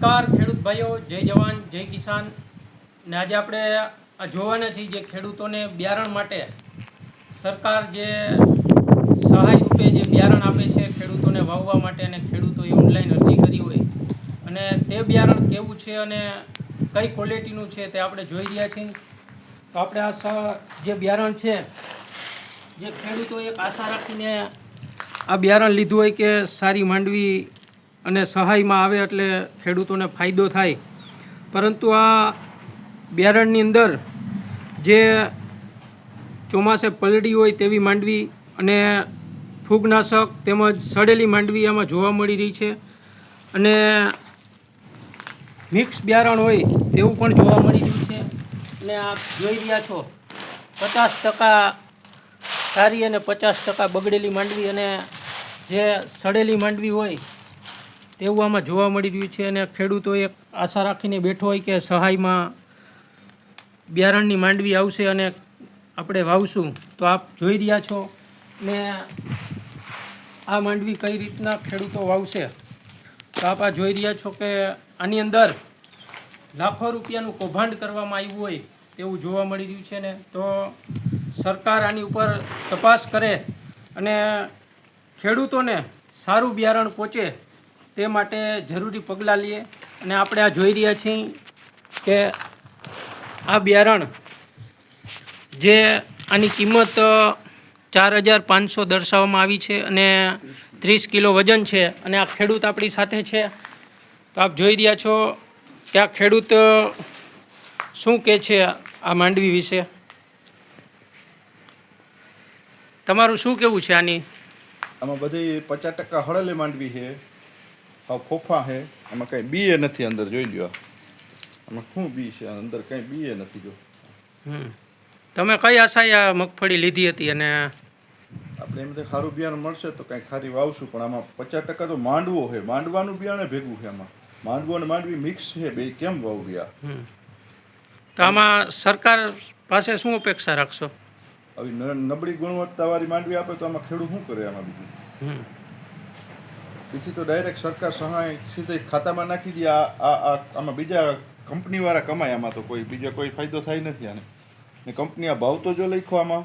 નમસ્કાર ખેડૂત ભાઈઓ, જય જવાન જય કિસાન. ને આજે આપણે આ જોવાના છીએ જે ખેડૂતોને બિયારણ માટે સરકાર જે સહાય રૂપે જે બિયારણ આપે છે ખેડૂતોને વાવવા માટે, અને ખેડૂતોએ ઓનલાઈન અરજી કરી હોય અને તે બિયારણ કેવું છે અને કઈ ક્વોલિટીનું છે તે આપણે જોઈ રહ્યા છીએ. તો આપણે આ જે બિયારણ છે, જે ખેડૂતોએ આશા રાખીને આ બિયારણ લીધું હોય કે સારી માંડવી અને સહાયમાં આવે એટલે ખેડૂતોને ફાયદો થાય, પરંતુ આ બિયારણની અંદર જે ચોમાસે પલળી હોય તેવી માંડવી અને ફૂગનાશક તેમજ સડેલી માંડવી આમાં જોવા મળી રહી છે, અને મિક્સ બિયારણ હોય તેવું પણ જોવા મળી રહ્યું છે. અને આપ જોઈ રહ્યા છો 50% સારી અને 50% બગડેલી માંડવી અને જે સડેલી માંડવી હોય તેવું આમાં જોવા મળી રહ્યું છે. અને ખેડૂતો એક આશા રાખીને બેઠો હોય કે સહાયમાં બિયારણની માંડવી આવશે અને આપણે વાવશું. તો આપ જોઈ રહ્યા છો ને આ માંડવી કઈ રીતના ખેડૂતો વાવશે. તો આપ આ જોઈ રહ્યા છો કે આની અંદર લાખો રૂપિયાનું કૌભાંડ કરવામાં આવ્યું હોય તેવું જોવા મળી રહ્યું છે. ને તો સરકાર આની ઉપર તપાસ કરે અને ખેડૂતોને સારું બિયારણ પહોંચે તે માટે જરૂરી પગલાં લઈએ. અને આપણે આ જોઈ રહ્યા છીએ કે આ બિયારણ જે આની કિંમત 4,500 દર્શાવવામાં આવી છે અને 30 કિલો વજન છે. અને આ ખેડૂત આપણી સાથે છે. તો આપ જોઈ રહ્યા છો કે આ ખેડૂત શું કહે છે આ માંડવી વિશે. તમારું શું કહેવું છે આની? આમાં બધી 50% હળેલી માંડવી છે, ફોફા છે, આમાં કંઈ બીએ નથી અંદર. જોઈ લ્યો આમાં શું બી છે, અંદર કંઈ બીએ નથી. જો તમે કઈ આશાએ આ મગફળી લીધી હતી અને આપણે એમ તો સારું બિયારણ મળશે તો કંઈ ખારી વાવશું, પણ આમાં 50% તો માંડવો છે, માંડવાનું બિયારણ ભેગું છે. આમાં માંડવો અને માંડવી મિક્સ છે, બે કેમ વાવ્યા? તો આમાં સરકાર પાસે શું અપેક્ષા રાખશો? આવી નબળી ગુણવત્તાવાળી માંડવી આપે તો આમાં ખેડૂત શું કરે? આમાં બીજું પછી તો ડાયરેક્ટ સરકાર સહાય સીધે ખાતામાં નાખી દે. આમાં બીજા કંપનીવાળા કમાય, આમાં તો કોઈ બીજો કોઈ ફાયદો થાય નથી આને. ને કંપની આ ભાવ તો જો લખ્યો આમાં